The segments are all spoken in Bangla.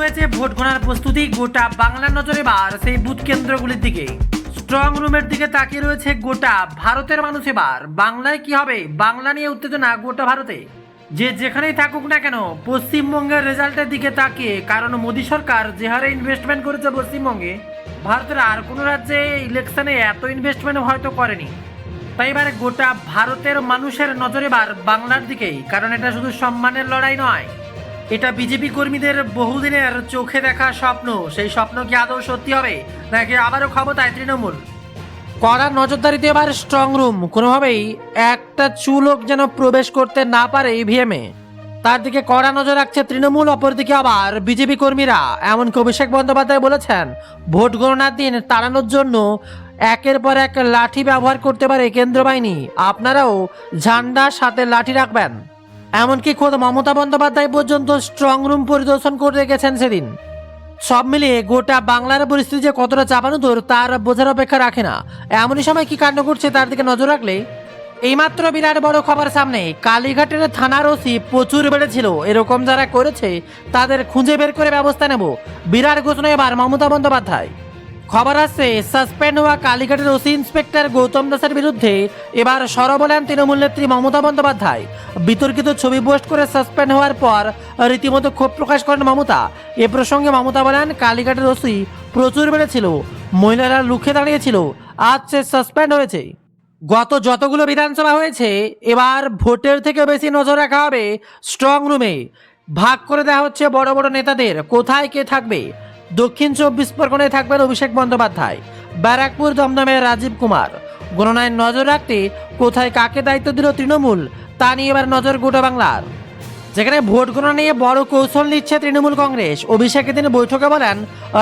হয়েছে ভোট গণনার প্রস্তুতি। গোটা বাংলার নজরে এবার সেই বুথ কেন্দ্রগুলির দিকে, স্ট্রং রুমের দিকে তাকিয়ে রয়েছে গোটা ভারতের মানুষ। এবার বাংলায় কি হবে, বাংলা নিয়ে উত্তেজনা গোটা ভারতে। যে যেখানেই থাকুক না কেন, পশ্চিমবঙ্গের রেজাল্টের দিকে তাকিয়ে, কারণ মোদী সরকার যে হারে ইনভেস্টমেন্ট করেছে পশ্চিমবঙ্গে, ভারতের আর কোনো রাজ্যে ইলেকশনে এত ইনভেস্টমেন্ট হয়তো করেনি। তাই এবার গোটা ভারতের মানুষের নজরে এবার বাংলার দিকেই, কারণ এটা শুধু সম্মানের লড়াই নয়, এটা বিজেপি কর্মীদের বহুদিনের চোখে দেখা স্বপ্ন। সেই স্বপ্ন কি আদৌ সত্যি হবে, নাকি আবারও ক্ষমতায় তৃণমূল? কড়া নজরদারিতে এবার স্ট্রং রুম, কোনোভাবেই একটা চুলোক যেন প্রবেশ করতে না পারে ইভিএমে, তার দিকে কড়া নজর রাখছে তৃণমূল। অপরদিকে আবার বিজেপি কর্মীরা, এমনকি অভিষেক বন্দ্যোপাধ্যায় বলেছেন ভোট গণনার দিন তাড়ানোর জন্য একের পর এক লাঠি ব্যবহার করতে পারে কেন্দ্র বাহিনী, আপনারাও ঝান্ডার সাথে লাঠি রাখবেন। এমনকি খোদ মমতা বন্দ্যোপাধ্যায় পর্যন্ত স্ট্রং রুম পরিদর্শন করতে গেছেন সেদিন। সব মিলিয়ে গোটা বাংলার পরিস্থিতি যে কতটা চাপানুতোর তার বোঝার অপেক্ষা রাখে না। এমনই সময় কি কাণ্ড করছে তার দিকে নজর রাখলে এইমাত্র বিরাট বড় খবর সামনে। কালীঘাটের থানার ওসি প্রচুর বেড়েছিল, এরকম যারা করেছে তাদের খুঁজে বের করে ব্যবস্থা নেব, বিরাট ঘোষণা এবার মমতা বন্দ্যোপাধ্যায়। খবর আসছে সাসপেন্ড হওয়া কালীঘাটের ওসি ইন্সপেক্টর গৌতম দাসের বিরুদ্ধে এবার সরব হলেন তৃণমূল নেত্রী মমতা বন্দ্যোপাধ্যায়। বিতর্কিত ছবি পোস্ট করে সাসপেন্ড হওয়ার পর রীতিমতো ক্ষোভ প্রকাশ করেন মমতা। এ প্রসঙ্গে মমতা বলেন, কালীঘাটের ওসি প্রচুর বেড়েছিল, মহিলারা লুকে দাঁড়িয়েছিল, আজ সে সাসপেন্ড হয়েছে। গত যতগুলো বিধানসভা হয়েছে, এবার ভোটের থেকে বেশি নজর রাখা হবে স্ট্রং রুমে। ভাগ করে দেওয়া হচ্ছে বড় বড় নেতাদের, কোথায় কে থাকবে। দক্ষিণ 24 পরগনায় থাকবেন অভিষেক বন্দ্যোপাধ্যায়, ব্যারাকপুর দমদমে রাজীব কুমার। গণনায় নজর রাখতে কোথায় কাকে দায়িত্ব দিল তৃণমূল, তা নিয়ে এবার নজর গোটা বাংলার। যেখানে ভোট গণনা নিয়ে বড় কৌশল নিচ্ছে তৃণমূল কংগ্রেস। অভিষেক এদিন বৈঠকে বলেন,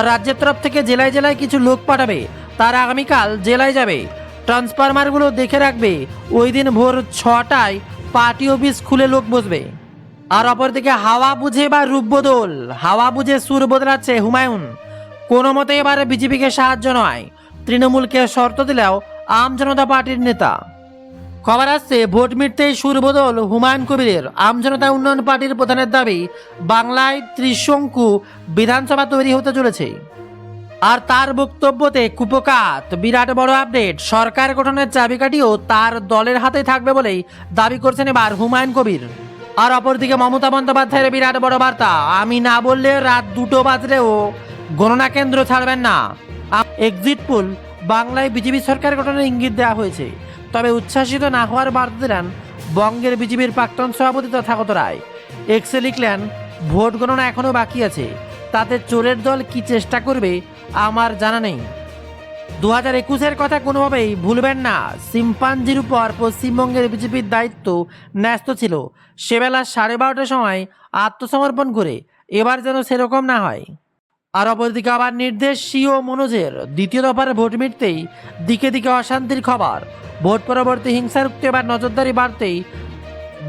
রাজ্যের তরফ থেকে জেলায় জেলায় কিছু লোক পাঠাবে, তারা আগামীকাল জেলায় যাবে, ট্রান্সফরমারগুলো দেখে রাখবে। ওই দিন ভোর 6টায় পার্টি অফিস খুলে লোক বসবে। আর অপরদিকে হাওয়া বুঝে বা রূপ বদল, হাওয়া বুঝে সুর বদলাচ্ছে হুমায়ুন। কোনো মতে এবারে বিজেপিকে সাহায্য নয়, তৃণমূলকে শর্ত দিলেও আম জনতা পার্টির নেতা। খবর আসছে ভোট মিটতেই সুর বদল হুমায়ুন কবিরের। আম জনতা উন্নয়ন পার্টির প্রধানের দাবি, বাংলায় ত্রিশঙ্কু বিধানসভা তৈরি হতে চলেছে। আর তার বক্তব্যতে কুপকাত, বিরাট বড় আপডেট, সরকার গঠনের চাবিকাঠিও তার দলের হাতে থাকবে বলেই দাবি করছেন এবার হুমায়ুন কবির। আর অপরদিকে মমতা বন্দ্যোপাধ্যায়ের বিরাট বড় বার্তা, আমি না বললে রাত 2টো বাজলেও গণনা কেন্দ্র ছাড়বেন না। এক্সিট পোল বাংলায় বিজেপি সরকার গঠনের ইঙ্গিত দেওয়া হয়েছে, তবে উচ্ছ্বাসিত না হওয়ার বার্তা দিলেন বঙ্গের বিজেপির প্রাক্তন সভাপতি তথাগত রায়। এক্সে লিখলেন, ভোট গণনা এখনও বাকি আছে, তাতে চোরের দল কি চেষ্টা করবে আমার জানা নেই। 2021-এর কথা কোনোভাবেই ভুলবেন না। সিম্পাঞ্জির উপর পশ্চিমবঙ্গের বিজেপির দায়িত্ব ন্যস্ত ছিল, সেবেলা 12:30টার সময় আত্মসমর্পণ করে, এবার যেন সেরকম না হয়। আর অপরদিকে আবার নির্দেশ সিও মনোজের, দ্বিতীয় দফার ভোট মিটতেই দিকে দিকে অশান্তির খবর। ভোট পরবর্তী হিংসার উঠতে এবার নজরদারি বাড়তেই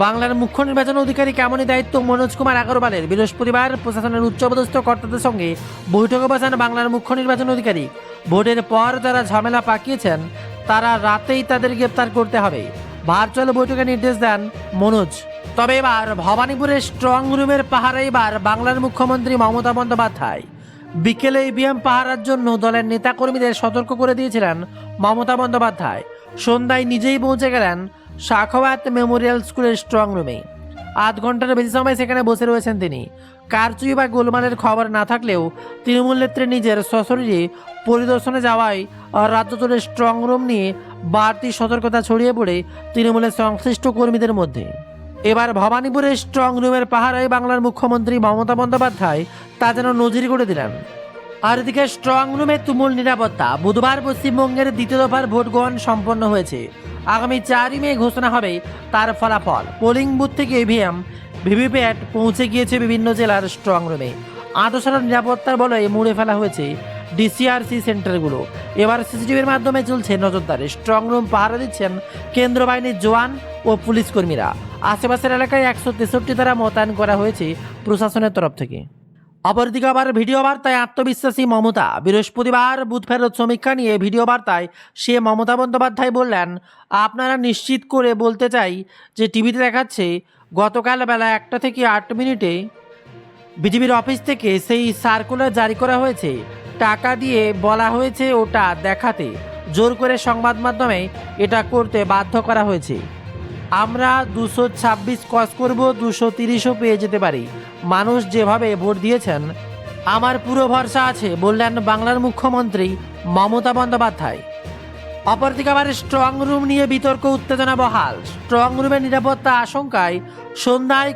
বাংলার মুখ্য নির্বাচন অধিকারী কেমনই দায়িত্ব মনোজ কুমার আগরওয়ালের। বৃহস্পতিবার প্রশাসনের উচ্চপদস্থ কর্তাদের সঙ্গে বৈঠকে বসেন বাংলার মুখ্য নির্বাচন অধিকারী। ভোটের পর যারা ঝামেলা পাকিয়েছেন তারা রাতেই তাদের গ্রেপ্তার করতে হবে, ভার্চুয়াল বৈঠকে নির্দেশ দেন মনোজ। তবে এবার ভবানীপুরের স্ট্রং রুমের পাহারা এবার বাংলার মুখ্যমন্ত্রী মমতা বন্দ্যোপাধ্যায়। বিকেলে ইভিএম পাহারার জন্য দলের নেতাকর্মীদের সতর্ক করে দিয়েছিলেন মমতা বন্দ্যোপাধ্যায়। সন্ধ্যায় নিজেই পৌঁছে গেলেন শাখাওয়াত মেমোরিয়াল স্কুলের স্ট্রং রুমে। 8 ঘন্টার বেশি সময় সেখানে বসে রয়েছেন তিনি। কারচুপি বা গোলমালের খবর না থাকলেও তৃণমূল নেত্রী নিজের সশরীরে পরিদর্শনে যাওয়ায় রাজ্য জুড়ে স্ট্রং রুম নিয়ে বাড়তি সতর্কতা ছড়িয়ে পড়ে তৃণমূলের সংশ্লিষ্ট কর্মীদের মধ্যে। এবার ভবানীপুরের স্ট্রং রুমের পাহারায় বাংলার মুখ্যমন্ত্রী মমতা বন্দ্যোপাধ্যায় তা যেন নজির করে দিলেন। আর এদিকে স্ট্রং রুমে তুমুল নিরাপত্তা। বুধবার পশ্চিমবঙ্গের দ্বিতীয় দফার ভোট গ্রহণ সম্পন্ন হয়েছে। আগামী 4 মে ঘোষণা হবে তার ফলাফল। পোলিং বুথ থেকে ইভিএম, ভিভিপ্যাট পৌঁছে গিয়েছে বিভিন্ন জেলার স্ট্রং রুমে। আঁতসারা নিরাপত্তার বলয়ে মুড়ে ফেলা হয়েছে ডিসিআরসি সেন্টারগুলো। এবার সিসিটিভির মাধ্যমে চলছে নজরদারি। স্ট্রং রুম পাহারা দিচ্ছেন কেন্দ্র বাহিনীর জওয়ান ও পুলিশ কর্মীরা। আশেপাশের এলাকায় 163 ধারা মোতায়েন করা হয়েছে প্রশাসনের তরফ থেকে। অপরদিকে আবার ভিডিও বার্তায় আত্মবিশ্বাসী মমতা। বৃহস্পতিবার বুথ ফেরত সমীক্ষা নিয়ে ভিডিও বার্তায় সে মমতা বন্দ্যোপাধ্যায় বললেন, আপনারা নিশ্চিত করে বলতে চাই যে টিভিতে দেখাচ্ছে গতকাল বেলা 1টা থেকে 8 মিনিটে বিজেপির অফিস থেকে সেই সার্কুলার জারি করা হয়েছে, টাকা দিয়ে বলা হয়েছে ওটা দেখাতে, জোর করে সংবাদ মাধ্যমে এটা করতে বাধ্য করা হয়েছে। আমরা 226 ক্রস করব, 230ও পেয়ে যেতে পারি। মানুষ যেভাবে ভোট দিয়েছেন আমার পুরো ভরসা আছে, বললেন বাংলার মুখ্যমন্ত্রী মমতা বন্দ্যোপাধ্যায়। অপরদিকে আবার স্ট্রং রুম নিয়ে বিতর্ক, উত্তেজনা বহাল। স্ট্রং রুমের নিরাপত্তা আশঙ্কায় সন্ধ্যায়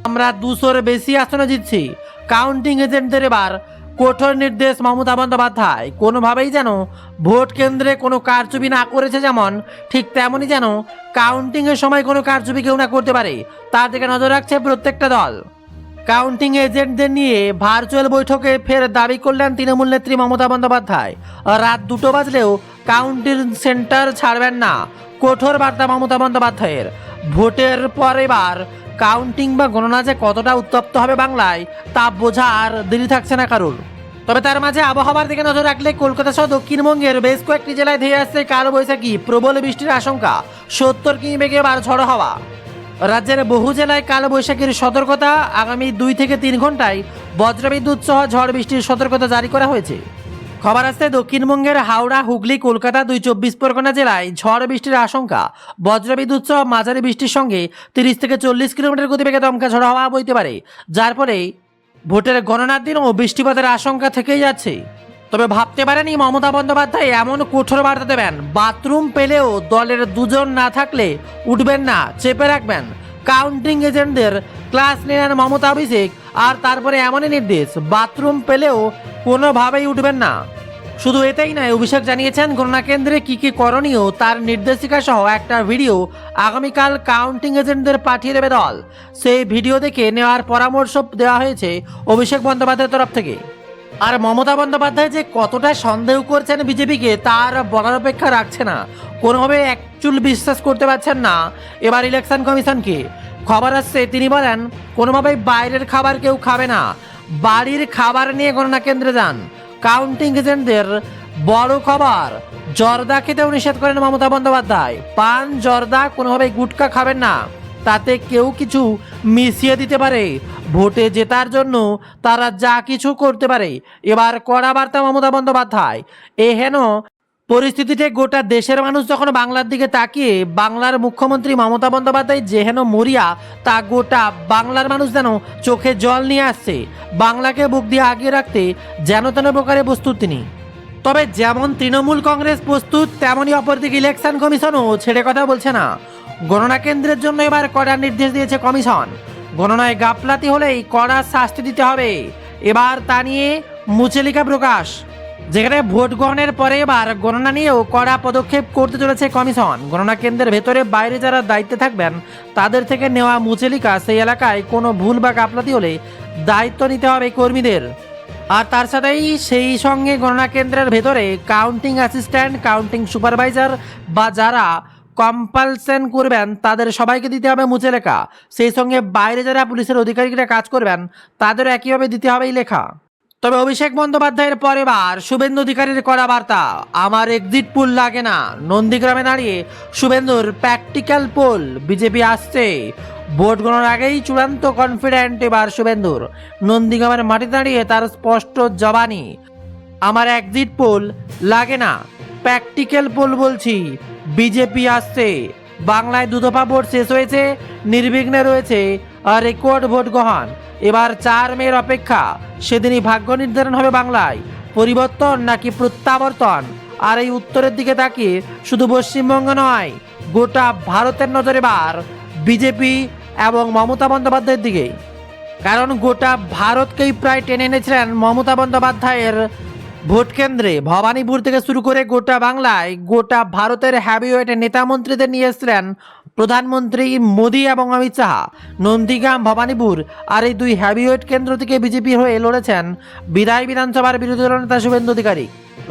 আমরা 200-র বেশি আসনে জিতছি। কাউন্টিং এজেন্টদের এবার কঠোর নির্দেশ মমতা বন্দ্যোপাধ্যায়। কোনোভাবেই যেন ভোট কেন্দ্রে কোনো কারচুপি না করেছে, যেমন ঠিক তেমনই যেন কাউন্টিংয়ের সময় কোনো কারচুপি কেউ না করতে পারে, তার দিকে নজর রাখছে প্রত্যেকটা দল। কাউন্টিং এজেন্টদের নিয়ে ভার্চুয়াল বৈঠকে ফের দাবি করলেন তৃণমূল নেত্রী মমতা বন্দ্যোপাধ্যায়। রাত 2টো বাজলেও কাউন্টিং সেন্টার ছাড়বেন না, কঠোর বার্তা মমতা বন্দ্যোপাধ্যায়ের। ভোটের পর এবার কাউন্টিং বা গণনা যে কতটা উত্তপ্ত হবে বাংলায়, তা বোঝার দেরি থাকছে না কারোর। তবে তার মাঝে আবহাওয়ার দিকে নজর রাখলে কলকাতা সহ দক্ষিণবঙ্গের বেশ কয়েকটি জেলায় ধেয়ে আসছে কালবৈশাখী, প্রবল বৃষ্টির আশঙ্কা, 70 কিমি বেগে এবার ঝড়ো হওয়া। রাজ্যের বহু জেলায় কালবৈশাখীর সতর্কতা, আগামী 2 থেকে 3 ঘন্টায় বজ্রবিদ্যুৎ সহ ঝড় বৃষ্টির সতর্কতা জারি করা হয়েছে। খবর আসছে দক্ষিণবঙ্গের হাওড়া, হুগলি, কলকাতা, 2 চব্বিশ পরগনা জেলায় ঝড় বৃষ্টির আশঙ্কা। বজ্রবিদ্যুৎ সহ মাঝারি বৃষ্টির সঙ্গে 30 থেকে 40 কিলোমিটার গতিবেগে দমকা ঝড়ো হাওয়া বইতে পারে, যার ফলে ভোটের গণনার দিনও বৃষ্টিপাতের আশঙ্কা থেকেই যাচ্ছে। তবে ভাবতে পারেনি মমতা বন্দ্যোপাধ্যায় এমন কঠোর বার্তা দেবেন। বাথরুম পেলেও দলের 2 জন না থাকলে উঠবেন না, চেপে রাখবেন। কাউন্টিং এজেন্টদের ক্লাস নেন মমতা অভিষেক, আর তারপরে এমনই নির্দেশ, বাথরুম পেলেও কোনোভাবেই উঠবেন না। শুধু এটাই নয়, অভিষেক জানিয়েছেন গণনা কেন্দ্রে কী কী করণীয় তার নির্দেশিকা সহ একটা ভিডিও আগামীকাল কাউন্টিং এজেন্টদের পাঠিয়ে দেবে দল। সেই ভিডিও দেখে নেওয়ার পরামর্শ দেওয়া হয়েছে অভিষেক বন্দ্যোপাধ্যায়ের তরফ থেকে। আর মমতা বন্দ্যোপাধ্যায় যে কতটা সন্দেহ করছেন বিজেপিকে, তার বলার অপেক্ষা রাখছে না। কোনোভাবে একচুল বিশ্বাস করতে পারছেন না এবার ইলেকশন কমিশনকে। খবর আসছে তিনি বলেন, কোনোভাবেই বাইরের খাবার কেউ খাবে না, বাড়ির খাবার নিয়ে গণনা কেন্দ্রে যান। কাউন্টিং এজেন্টদের বড় খবর, জর্দা খেতেও নিষেধ করেন মমতা বন্দ্যোপাধ্যায়। পান, জর্দা, কোনোভাবেই গুটখা খাবেন না, তাতে কেউ কিছু মিশিয়ে দিতে পারে। ভোটে জেতার জন্য তারা যা কিছু করতে পারে। এবার কড়া বার্তা মমতা বন্দ্যোপাধ্যায়। হেন পরিস্থিতিতে গোটা দেশের মানুষ যখন বাংলার দিকে তাকিয়ে, বাংলার মুখ্যমন্ত্রী মমতা বন্দ্যোপাধ্যায় যে হেন মরিয়া, তা গোটা বাংলার মানুষ যেন চোখে জল নিয়ে আসছে। বাংলাকে বুক দিয়ে আগিয়ে রাখতে যেন তেন প্রকারে প্রস্তুত তিনি। তবে যেমন তৃণমূল কংগ্রেস প্রস্তুত, তেমনই অপরদিকে ইলেকশন কমিশনও ছেড়ে কথা বলছে না। গণনা কেন্দ্রের জন্য এবার কড়া নির্দেশ দিয়েছে কমিশন। গণনায় গাফলাতি হলেই কড়া শাস্তি দিতে হবে। এবার তা নিয়ে মুচলেখা প্রকাশ, যেখানে ভোট গ্রহণের পরে এবার গণনা নিয়েও কড়া পদক্ষেপ করতে চলেছে কমিশন। গণনা কেন্দ্রের ভেতরে বাইরে যারা দায়িত্বে থাকবেন তাদের থেকে নেওয়া মুচলেখা, সেই এলাকায় কোনো ভুল বা গাফলাতি হলে দায়িত্ব নিতে হবে কর্মীদের। আর তার সাথেই সেই সঙ্গে গণনা কেন্দ্রের ভেতরে কাউন্টিং অ্যাসিস্ট্যান্ট, কাউন্টিং সুপারভাইজার বা যারা কম্পালসেন করবেন তাদের সবাইকে দিতে হবে মুচলেখা। সেই সঙ্গে বাইরে যারা পুলিশের অধিকারীরা কাজ করবেন তাদেরও একইভাবে দিতে হবে এই লেখা। তবে অভিষেক বন্দ্যোপাধ্যায়ের পরে বার শুভেন্দু অধিকারীর কড়া বার্তা, আমার এক্সিট পোল লাগে না। নন্দীগ্রামে দাঁড়িয়ে শুভেন্দুর প্র্যাকটিক্যাল পোল, বিজেপি আসছে। ভোট গণনার আগেই চূড়ান্ত কনফিডেন্ট এবার শুভেন্দুর। নন্দীগ্রামের মাটি দাঁড়িয়ে তার স্পষ্ট জবানি, আমার এক্সিট পোল লাগে না, প্র্যাকটিক্যাল পোল বলছি, বিজেপি আসছে। বাংলায় 2 দফা ভোট শেষ হয়েছে, নির্বিঘ্নে রয়েছে রেকর্ড ভোট গ্রহণ। এবার 4 মের অপেক্ষা, সেদিনই ভাগ্য নির্ধারণ হবে বাংলায়, পরিবর্তন নাকি প্রত্যাবর্তন। আর এই উত্তরের দিকে তাকিয়ে শুধু পশ্চিমবঙ্গ নয়, গোটা ভারতের নজর এবার বিজেপি এবং মমতা বন্দ্যোপাধ্যায়ের দিকে। কারণ গোটা ভারতকেই প্রায় টেনে এনেছিলেন মমতা বন্দ্যোপাধ্যায়ের ভোট কেন্দ্রে। ভবানীপুর থেকে শুরু করে গোটা বাংলায়, গোটা ভারতের হ্যাভিওয়েট নেতা মন্ত্রীদের নিয়ে এসেছিলেন প্রধানমন্ত্রী মোদী এবং অমিত শাহ। নন্দীগ্রাম, ভবানীপুর আর এই 2 হ্যাভিওয়েট কেন্দ্র থেকে বিজেপি হয়ে লড়েছেন বিধানসভার বিরোধী দল নেতা শুভেন্দু অধিকারী।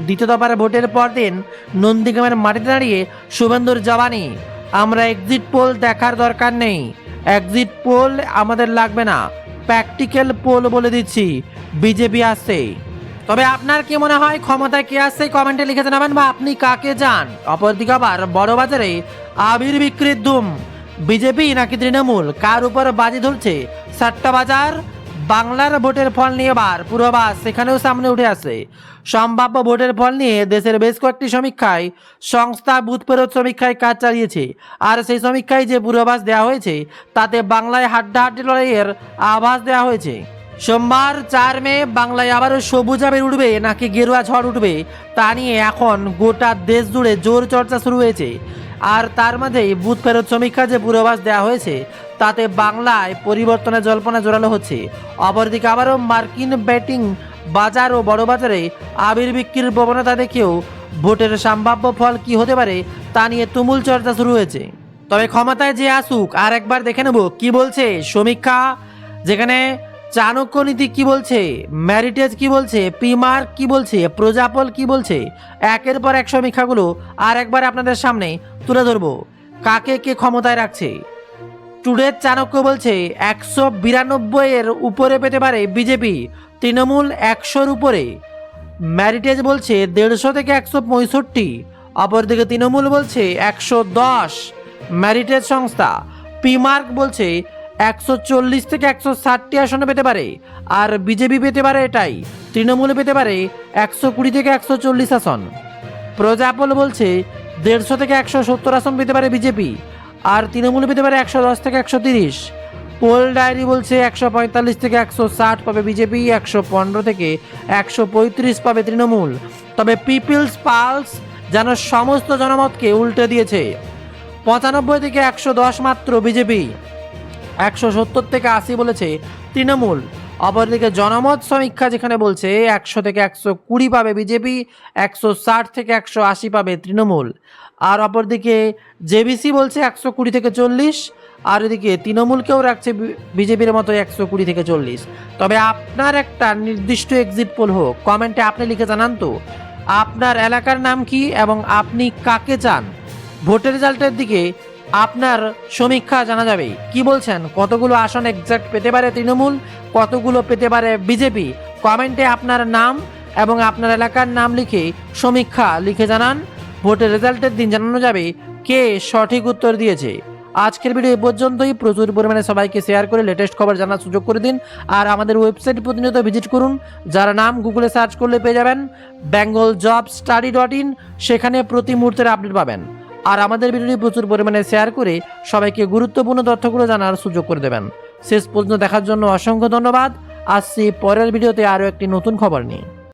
দ্বিতীয় দফার ভোটের পরদিন নন্দীগ্রামের মাটিতে দাঁড়িয়ে শুভেন্দুর জবানি, আমরা এক্সিট পোল দেখার দরকার নেই, এক্সিট পোল আমাদের লাগবে না, প্র্যাকটিক্যাল পোল বলে দিচ্ছি, বিজেপি আসছে। তবে আপনার কি মনে হয় ক্ষমতায় কে আসছে, কমেন্টে লিখে জানাবেন, বা আপনি কাকে চান। অপরদিকে আবার বড়বাজারে আবির বিক্রির ধুম, বিজেপি নাকি তৃণমূল, কার উপর বাজি ধরছে সাট্টা বাজার? বাংলার ভোটের ফল নিয়ে এবার পূর্বাভাস সেখানেও সামনে উঠে আসে। সম্ভাব্য ভোটের ফল নিয়ে দেশের বেশ কয়েকটি সমীক্ষায় সংস্থা বুথ ফেরত সমীক্ষায় কাজ চালিয়েছে। আর সেই সমীক্ষায় যে পূর্বাভাস দেওয়া হয়েছে তাতে বাংলায় হাড্ডাহাড্ডি লড়াইয়ের আভাস দেওয়া হয়েছে। সোমবার 4 মে বাংলায় আবারও সবুজ আবির উঠবে নাকি গেরুয়া ঝড় উঠবে তা নিয়ে এখন গোটা দেশ জুড়ে জোর চর্চা শুরু হয়েছে। আর তার মাঝেই বুথ ফেরত সমীক্ষা যে পূর্বাভাস দেওয়া হয়েছে তাতে বাংলায় পরিবর্তনের জল্পনা জোরালো হচ্ছে। অপরদিকে আবারও মার্কিন ব্যাটিং বাজার ও বড় বাজারে আবির বিক্রির প্রবণতা দেখেও ভোটের সম্ভাব্য ফল কি হতে পারে তা নিয়ে তুমুল চর্চা শুরু হয়েছে। তবে ক্ষমতায় যে আসুক আর একবার দেখে নেব কি বলছে সমীক্ষা, যেখানে চাণক্য নীতি কি বলছে, ম্যারিটেজ কি বলছে, পিমার্ক কি বলছে, প্রজাপল কি বলছে, একের পর এক সমীক্ষাগুলো আর একবার আপনাদের সামনে তুলে ধরবো কাকে কে ক্ষমতায় রাখছে। টুডের চাণক্য বলছে 192-এর উপরে পেতে পারে বিজেপি, তৃণমূল 100-র উপরে। ম্যারিটেজ বলছে 150 থেকে 165, অপরদিকে তৃণমূল বলছে 110 ম্যারিটেজ সংস্থা। পিমার্ক বলছে 140 থেকে 160টি আসনে পেতে পারে, আর বিজেপি পেতে পারে এটাই, তৃণমূল পেতে পারে 120 থেকে 140 আসন। প্রজাপল বলছে 150 থেকে 170 আসন পেতে পারে বিজেপি, আর তৃণমূল পেতে পারে 110 থেকে 130। পোল ডায়েরি বলছে 145 থেকে 160 পাবে বিজেপি, 115 থেকে 135 পাবে তৃণমূল। তবে পিপলস পালস যেন সমস্ত জনমতকে উল্টে দিয়েছে। 95 থেকে 110 মাত্র বিজেপি, 170 থেকে 80 বলেছে তৃণমূল। অপরদিকে জনমত সমীক্ষা যেখানে বলছে 100 থেকে 120 পাবে বিজেপি, 160 থেকে 180 পাবে তৃণমূল। আর অপরদিকে জেবিসি বলছে 120 থেকে 40, আর এদিকে তৃণমূলকেও রাখছে বিজেপির মতো 120 থেকে 40। তবে আপনার একটা নির্দিষ্ট এক্সিট পোল হোক, কমেন্টে আপনি লিখে জানান তো আপনার এলাকার নাম কি এবং আপনি কাকে চান। ভোটের রেজাল্টের দিকে আপনার সমীক্ষা জানা যাবে। কি বলছেন, কতগুলো আসন এক্সাক্ট পেতে পারে তৃণমূল, কতগুলো পেতে পারে বিজেপি? কমেন্টে আপনার নাম এবং আপনার এলাকার নাম লিখে সমীক্ষা লিখে জানান। ভোটের রেজাল্টের দিন জানানো যাবে কে সঠিক উত্তর দিয়েছে। আজকের ভিডিও এ পর্যন্তই। প্রচুর পরিমাণে সবাইকে শেয়ার করে লেটেস্ট খবর জানার সুযোগ করে দিন। আর আমাদের ওয়েবসাইট প্রতিনিয়ত ভিজিট করুন, যারা নাম গুগলে সার্চ করলে পেয়ে যাবেন bengaljobstudy.in, সেখানে প্রতি মুহূর্তের আপডেট পাবেন। আর আমাদের ভিডিওটি প্রচুর পরিমাণে শেয়ার করে সবাইকে গুরুত্বপূর্ণ তথ্যগুলো জানার সুযোগ করে দেবেন। শেষ পর্যন্ত দেখার জন্য অসংখ্য ধন্যবাদ। আসছি পরের ভিডিওতে আরও একটি নতুন খবর নিয়ে।